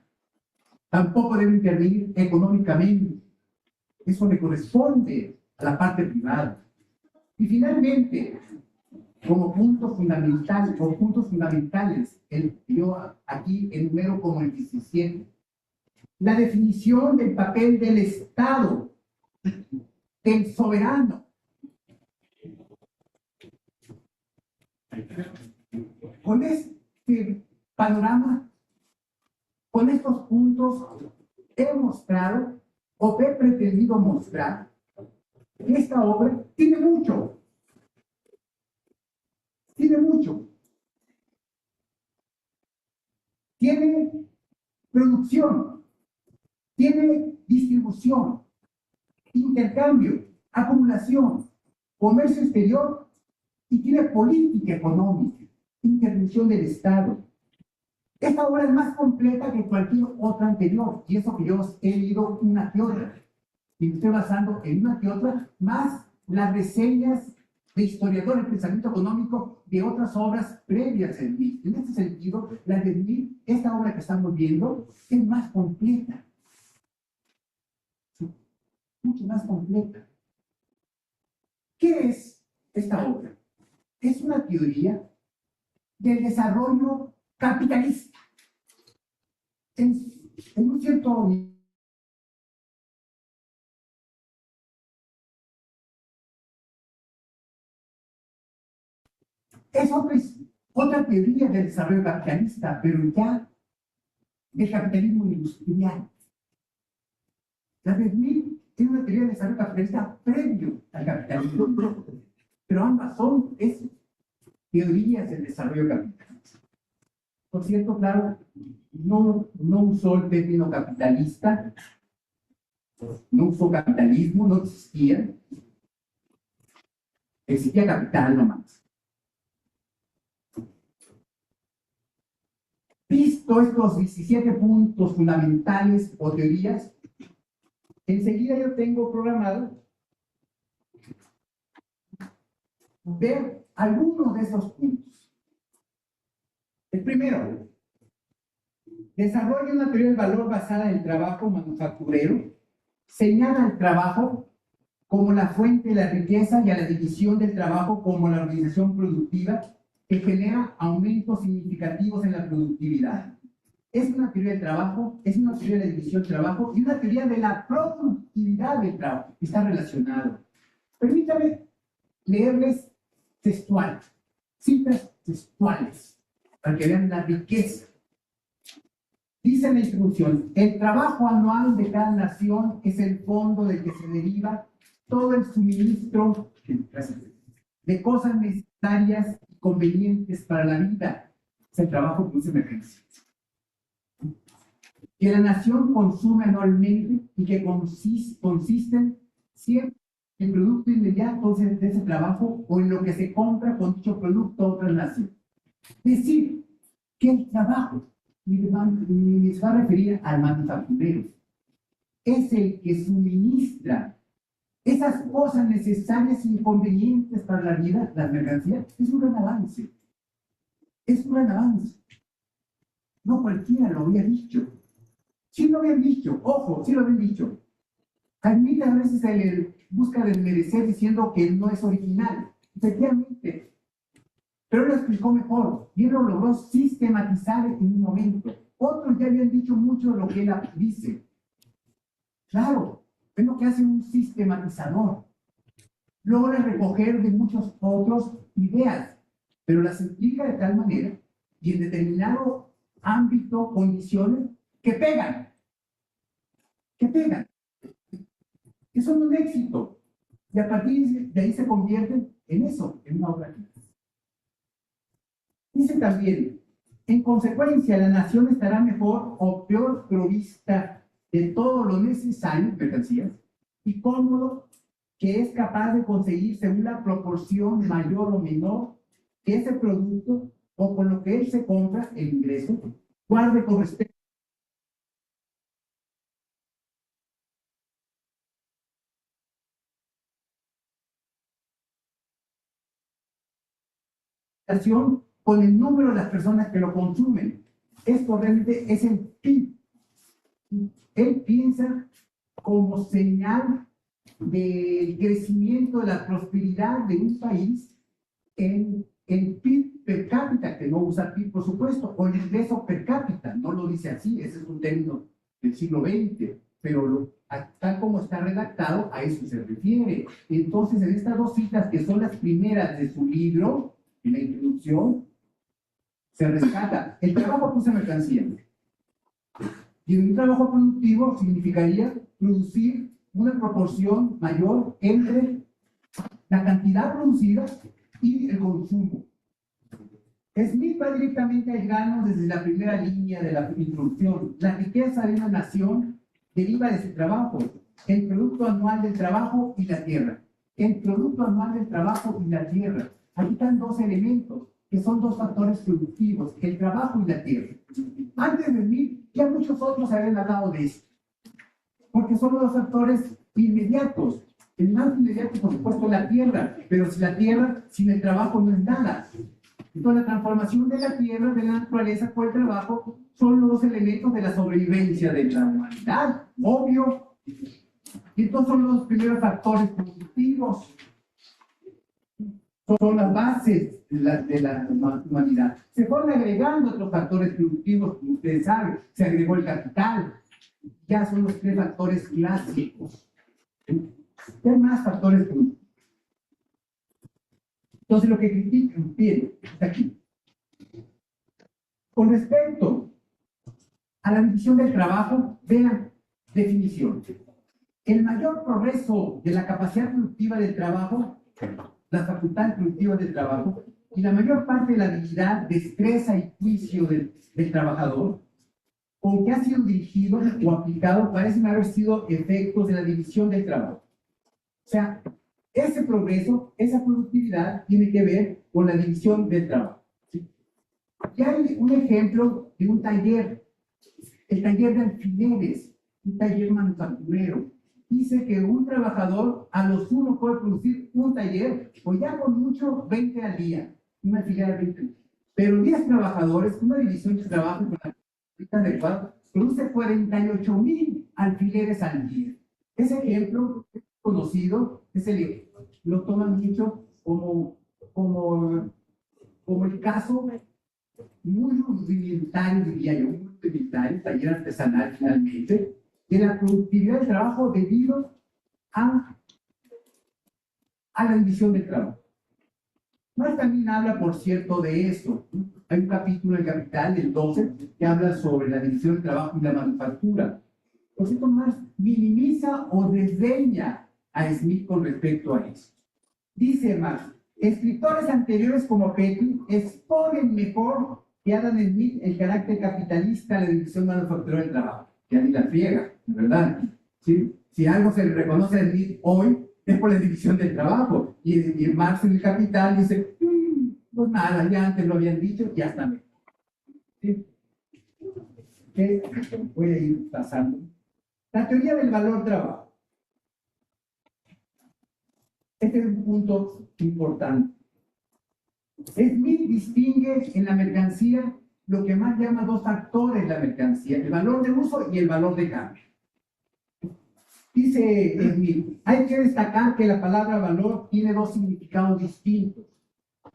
Tampoco debe intervenir económicamente. Eso le corresponde a la parte privada. Y finalmente, como puntos fundamentales, yo aquí enumero como el 17, la definición del papel del Estado, del soberano. Con este panorama, con estos puntos, he mostrado o he pretendido mostrar que esta obra tiene mucho. Tiene producción, tiene distribución, intercambio, acumulación, comercio exterior y tiene política económica, intervención del Estado. Esta obra es más completa que cualquier otra anterior, y eso que yo he leído una que otra. Y me estoy basando en una que otra, más las reseñas de historiadores del pensamiento económico de otras obras previas en mí. En este sentido, la de mí, esta obra que estamos viendo, es más completa. Mucho más completa. ¿Qué es esta obra? Es una teoría del desarrollo capitalista. En un cierto nivel. Es otra teoría del desarrollo capitalista, pero ya del capitalismo industrial. La de Smith tiene una teoría de desarrollo capitalista previo al capitalismo, pero ambas son teorías del desarrollo capitalista. Por cierto, claro, no usó el término capitalista, no usó capitalismo, no existía capital nomás. Visto estos 17 puntos fundamentales o teorías, enseguida yo tengo programado ver algunos de esos puntos. El primero, desarrolla una teoría del valor basada en el trabajo manufacturero, señala el trabajo como la fuente de la riqueza y a la división del trabajo como la organización productiva que genera aumentos significativos en la productividad. Es una teoría del trabajo, es una teoría de la división del trabajo y una teoría de la productividad del trabajo. Está relacionado. Permítame leerles citas textuales, para que vean la riqueza. Dice en la introducción, el trabajo anual de cada nación es el fondo del que se deriva todo el suministro de cosas necesarias y convenientes para la vida. Es el trabajo que produce emergencia. Que la nación consume anualmente y que consisten siempre en el producto inmediato de ese trabajo o en lo que se compra con dicho producto a otra nación. Es decir, que el trabajo, y me va a referir al manufacturero, es el que suministra esas cosas necesarias e inconvenientes para la vida, las mercancías. Es un gran avance. Es un gran avance. No cualquiera lo había dicho. Sí lo habían dicho, ojo, sí lo habían dicho. Admite a veces el busca del merecer diciendo que no es original. Efectivamente. Pero él lo explicó mejor y él lo logró sistematizar en un momento. Otros ya habían dicho mucho de lo que él dice. Claro, es lo que hace un sistematizador. Logra recoger de muchos otros ideas, pero las explica de tal manera y en determinado ámbito, condiciones, que pegan. son un éxito. Y a partir de ahí se convierten en eso, en una obra. Dice también, en consecuencia, la nación estará mejor o peor provista de todo lo necesario, mercancías, y cómodo, que es capaz de conseguir según la proporción mayor o menor que ese producto o con lo que él se compra, el ingreso, guarde con respecto a la relación con el número de las personas que lo consumen. Esto realmente es el PIB. Él piensa como señal del crecimiento de la prosperidad de un país en el PIB per cápita, que no usa PIB por supuesto, o el ingreso per cápita, no lo dice así, ese es un término del siglo XX, pero tal como está redactado, a eso se refiere. Entonces, en estas dos citas, que son las primeras de su libro, en la introducción, se rescata el trabajo produce mercancía. Y un trabajo productivo significaría producir una proporción mayor entre la cantidad producida y el consumo. Smith va directamente al grano desde la primera línea de la introducción. La riqueza de una nación deriva de su trabajo, el producto anual del trabajo y la tierra. El producto anual del trabajo y la tierra. Aquí están dos elementos, que son dos factores productivos, el trabajo y la tierra. Antes de Smith, ya muchos otros habían hablado de esto, porque son los factores inmediatos. El más inmediato, por supuesto, es la tierra, pero si la tierra, sin el trabajo no es nada. Entonces, la transformación de la tierra, de la naturaleza por el trabajo, son los dos elementos de la sobrevivencia de la humanidad, obvio. Y estos son los primeros factores productivos. Son las bases de la humanidad. Se fueron agregando otros factores productivos, como ustedes saben. Se agregó el capital. Ya son los tres factores clásicos. ¿Qué hay más factores productivos? Entonces, lo que critican, bien, está aquí. Con respecto a la división del trabajo, vean, definición. El mayor progreso de la capacidad productiva del trabajo, las facultades productivas del trabajo, y la mayor parte de la habilidad, destreza y juicio del trabajador, con que ha sido dirigido o aplicado, parecen haber sido efectos de la división del trabajo. O sea, ese progreso, esa productividad, tiene que ver con la división del trabajo. ¿Sí? Y hay un ejemplo de un taller, el taller de alfileres, un taller manufacturero. Dice que un trabajador a lo sumo puede producir un taller, o ya con mucho 20 al día, una alfiler de 20. Pero 10 trabajadores, una división de trabajo con la adecuada, produce 48,000 alfileres al día. Ese ejemplo conocido, lo toman mucho como el caso muy rudimentario, diría yo, muy rudimentario, taller artesanal finalmente, de la productividad del trabajo debido a la división del trabajo. Marx también habla, por cierto, de eso. Hay un capítulo en Capital, el 12, que habla sobre la división del trabajo y la manufactura. Por cierto, Marx minimiza o desdeña a Smith con respecto a eso. Dice Marx, escritores anteriores como Petty exponen mejor que Adam Smith el carácter capitalista de la división manufacturera del trabajo. Que a mí la friega, ¿verdad? ¿Sí? Si algo se le reconoce a Smith hoy, es por la división del trabajo. Y Marx en el Capital dice, pues nada, ya antes lo habían dicho, ya está mejor. ¿Sí? Voy a ir pasando. La teoría del valor trabajo. Este es un punto importante. Smith distingue en la mercancía lo que más llama dos factores de la mercancía, el valor de uso y el valor de cambio. Dice Smith, hay que destacar que la palabra valor tiene dos significados distintos.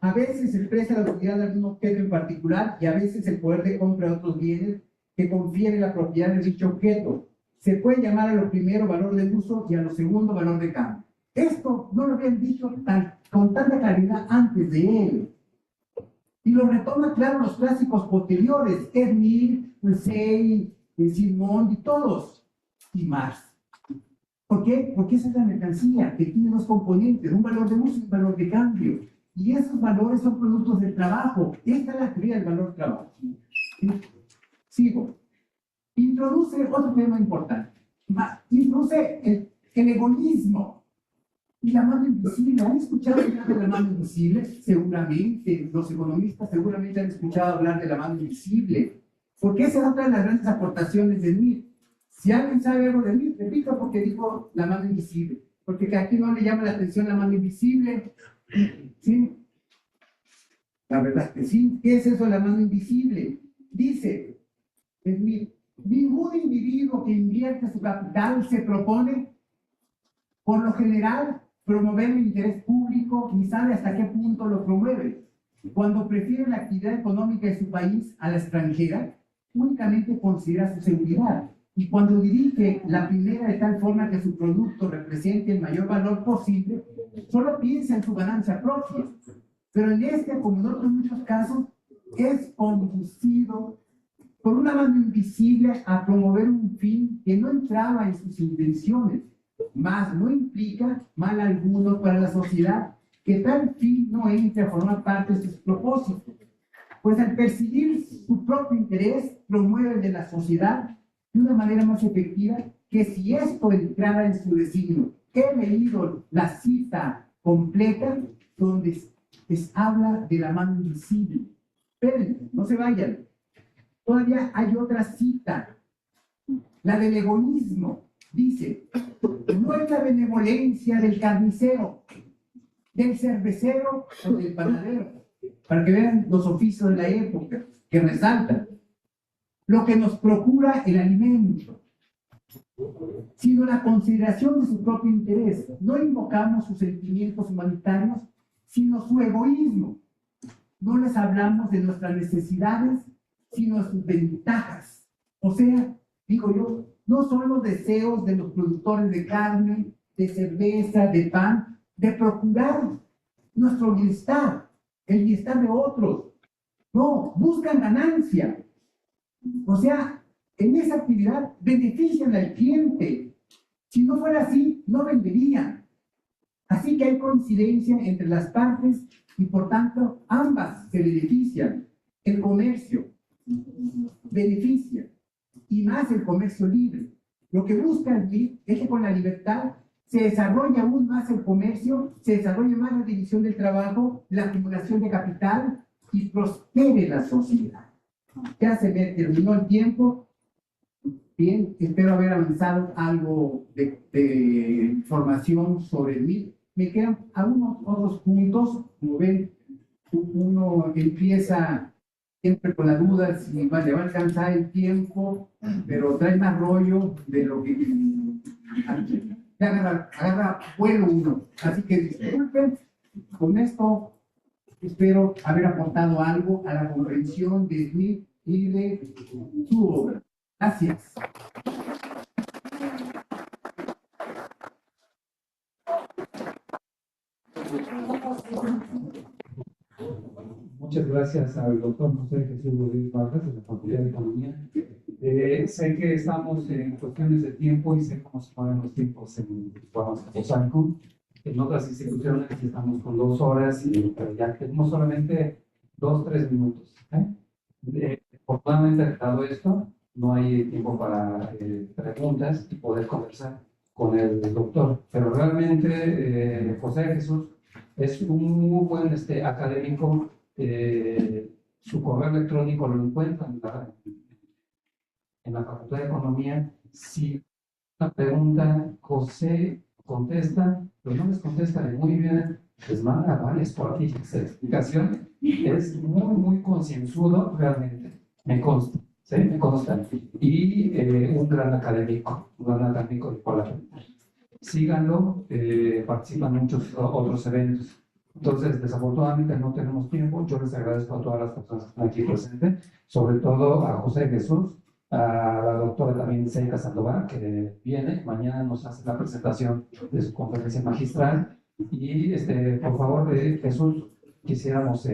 A veces expresa la utilidad de algún objeto en particular y a veces el poder de compra de otros bienes que confiere la propiedad de dicho objeto. Se puede llamar a lo primero valor de uso y a lo segundo valor de cambio. Esto no lo habían dicho con tanta claridad antes de él. Y lo retoma, claro, los clásicos posteriores, Smith, Say, Simón y todos, y Marx. ¿Por qué? Porque esa es la mercancía que tiene dos componentes, un valor de uso y un valor de cambio. Y esos valores son productos del trabajo. Esta es la teoría del valor trabajo. Sigo. Introduce otro tema importante. Introduce el egoísmo y la mano invisible. ¿Han escuchado hablar de la mano invisible? Seguramente, los economistas seguramente han escuchado hablar de la mano invisible. Porque esa es otra de las grandes aportaciones de Smith. Si alguien sabe algo de Smith, repito porque dijo la mano invisible. Porque aquí no le llama la atención la mano invisible. ¿Sí? La verdad que sí. ¿Qué es eso de la mano invisible? Dice Smith, ningún individuo que invierte su capital se propone, por lo general, promover el interés público ni sabe hasta qué punto lo promueve. Cuando prefiere la actividad económica de su país a la extranjera, únicamente considera su seguridad. Y cuando dirige la primera de tal forma que su producto represente el mayor valor posible, solo piensa en su ganancia propia. Pero en este, como en otros muchos casos, es conducido por una mano invisible a promover un fin que no entraba en sus intenciones, mas no implica mal alguno para la sociedad que tal fin no entre a formar parte de sus propósitos, pues al perseguir su propio interés promueve el de la sociedad de una manera más efectiva que si esto entrara en su designio. He leído la cita completa donde habla de la mano invisible. Esperen, no se vayan. Todavía hay otra cita, la del egoísmo. Dice, no es la benevolencia del carnicero, del cervecero o del panadero, para que vean los oficios de la época que resaltan, lo que nos procura el alimento, sino la consideración de su propio interés. No invocamos sus sentimientos humanitarios, sino su egoísmo. No les hablamos de nuestras necesidades, sino sus ventajas. O sea, digo yo, no son los deseos de los productores de carne, de cerveza, de pan, de procurar nuestro bienestar, el bienestar de otros. No, buscan ganancia. O sea, en esa actividad benefician al cliente. Si no fuera así, no venderían. Así que hay coincidencia entre las partes y por tanto ambas se benefician. El comercio beneficia, y más el comercio libre. Lo que busca Smith es que con la libertad se desarrolle aún más el comercio, se desarrolle más la división del trabajo, la acumulación de capital y prospere la sociedad. Ya se me terminó el tiempo. Bien, espero haber avanzado algo de información sobre Smith. Me quedan algunos otros puntos. Como ven, uno empieza siempre con la duda si le va a alcanzar el tiempo, pero trae más rollo de lo que agarra vuelo uno. Así que disculpen, con esto espero haber aportado algo a la comprensión de Smith y de su obra. Gracias. Muchas gracias al doctor José Jesús Rodríguez Vargas de la Facultad de Economía. Sé que estamos en cuestiones de tiempo y sé cómo se ponen los tiempos en Posalco. En otras instituciones estamos con 2 horas, pero ya tenemos solamente 2-3 minutos. Afortunadamente, dado esto, no hay tiempo para preguntas y poder conversar con el doctor. Pero realmente José Jesús es un muy buen académico. Su correo electrónico lo encuentran en la Facultad de Economía. Si una pregunta, José contesta, pero no les contesta de muy bien, les manda varias cuartillas de explicación. Es muy concienzudo, realmente, me consta, ¿sí? Me consta. Y un gran académico de Pola. Síganlo, participan en muchos otros eventos. Entonces, desafortunadamente no tenemos tiempo. Yo les agradezco a todas las personas que están aquí presentes, sobre todo a José Jesús, a la doctora también Seika Sandoval, que viene, mañana nos hace la presentación de su conferencia magistral. Y por favor, Jesús, quisiéramos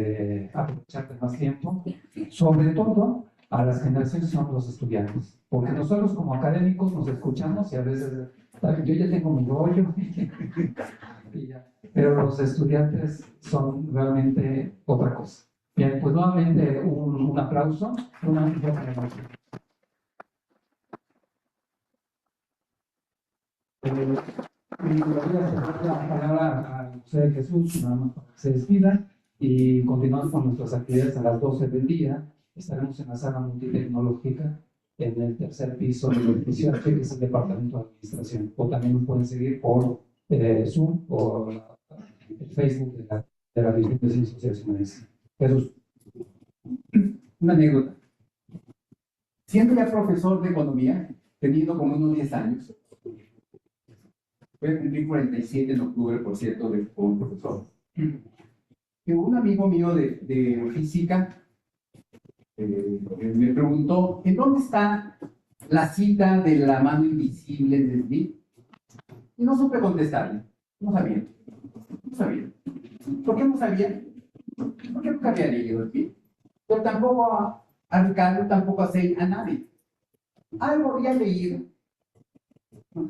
aprovecharte más tiempo, sobre todo a las generaciones son los estudiantes, porque nosotros como académicos nos escuchamos y a veces, yo ya tengo mi rollo, pero los estudiantes son realmente otra cosa. Bien, pues nuevamente un aplauso, una y le voy a ceder la palabra a José de Jesús, nada más para que se despida, y continuamos con nuestras actividades a las 12 del día. Estaremos en la sala multitecnológica en el tercer piso del edificio H, que es el Departamento de Administración. O también nos pueden seguir por Zoom o el Facebook de la División de Ciencias Sociales y Humanidades. Jesús. Una anécdota. Siendo ya profesor de economía, teniendo como unos 10 años, voy a cumplir 47 en octubre, por cierto, como profesor. Y un amigo mío de física me preguntó, ¿en dónde está la cita de la mano invisible de Smith? Y no supe contestarle. No sabía. No sabía. ¿Por qué no sabía? Porque nunca había leído Smith. Pero tampoco a Ricardo, tampoco a nadie. Algo había leído.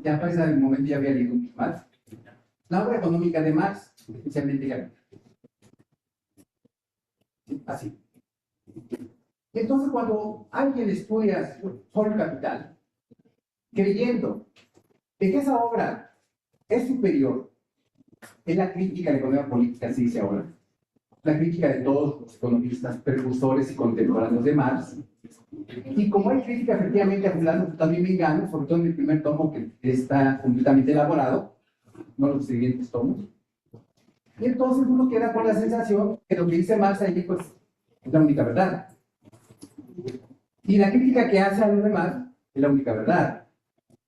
Ya para ese momento ya había leído mucho más. La obra económica de Marx, especialmente Capital. Así. Entonces, cuando alguien estudia solo el Capital, creyendo de que esa obra es superior, es la crítica de la economía política, se dice ahora, la crítica de todos los economistas precursores y contemporáneos de Marx. Y como hay crítica efectivamente a fulano, también me engano, sobre todo en el primer tomo que está completamente elaborado, no los siguientes tomos. Y entonces uno queda con la sensación que lo que dice Marx ahí pues, es la única verdad. Y la crítica que hace a los demás es la única verdad.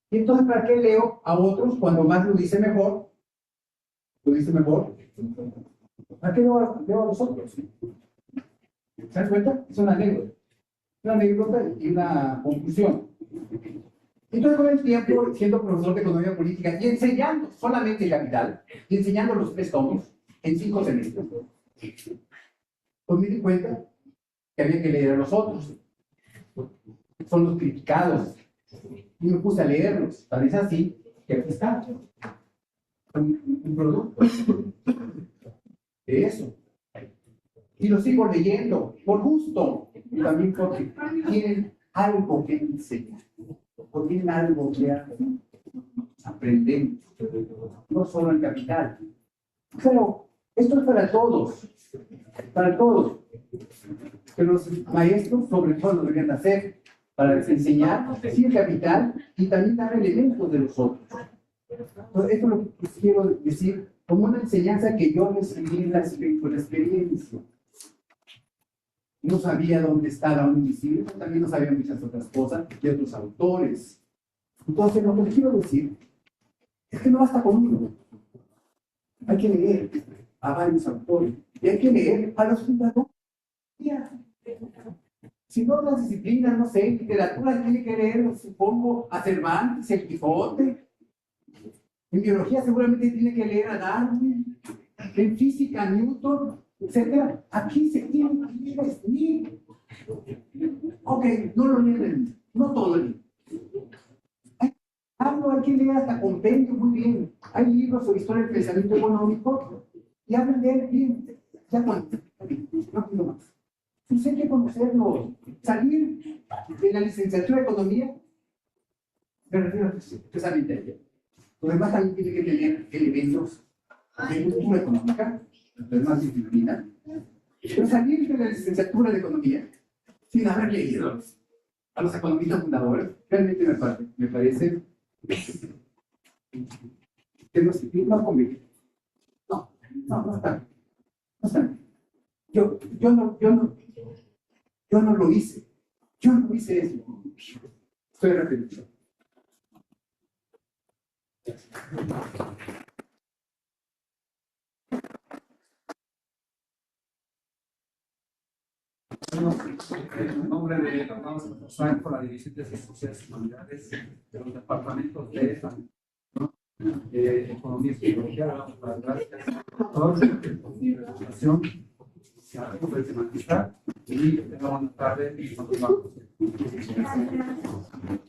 Y entonces, ¿para qué leo a otros cuando Marx lo dice mejor? ¿Lo dice mejor? ¿Para qué leo a los otros? ¿Se dan cuenta? Es una anécdota. Una anécdota y una conclusión. Entonces, con el tiempo, siendo profesor de economía política y enseñando solamente el Capital, y enseñando los 3 tomos en 5 semestres, pues me di cuenta que había que leer a los otros. Son los criticados. Y me puse a leerlos. Tal vez así que aquí está un producto de eso. Y lo sigo leyendo por gusto. Y también porque tienen algo que enseñar. Porque tienen algo que aprender. No solo el Capital. Pero esto es para todos. Para todos. Que los maestros, sobre todo, lo deberían hacer para enseñar sí el Capital y también dar elementos de los otros. Entonces, esto es lo que quiero decir como una enseñanza que yo recibí en la experiencia. No sabía dónde estaba un invisible, pero también no sabía muchas otras cosas de otros autores. Entonces, lo que les quiero decir es que no basta con uno. Hay que leer a varios autores y hay que leer a los fundadores. Si no, otras disciplinas, no sé, literatura tiene que leer, supongo, a Cervantes, el Quijote. En biología seguramente tiene que leer a Darwin. En física, a Newton, etc. Aquí se tiene que leer a Smith. Ok, no lo leen, no todo el libro. Hay que leer hasta compendio muy bien. Hay libros sobre historia del pensamiento económico y hablan de él bien. Ya cuánto, no quiero más. Pues hay que conocerlo. Salir de la licenciatura de economía, me refiero a que salir de ella. Lo demás también tiene que tener elementos de cultura económica, lo demás disciplina. Pero salir de la licenciatura de economía sin haber leído a los economistas fundadores, realmente me parece que no conviene. No está bien. No está bien. Yo no lo hice. Yo no hice eso. Estoy arrepentido. En nombre de la Universidad por la División de Ciencias Sociales y Humanidades de los departamentos de Economía y Psicología, damos las gracias a todos por la presentación, a la conferencia magistral. y que tengan buena tarde y continuamos. Gracias.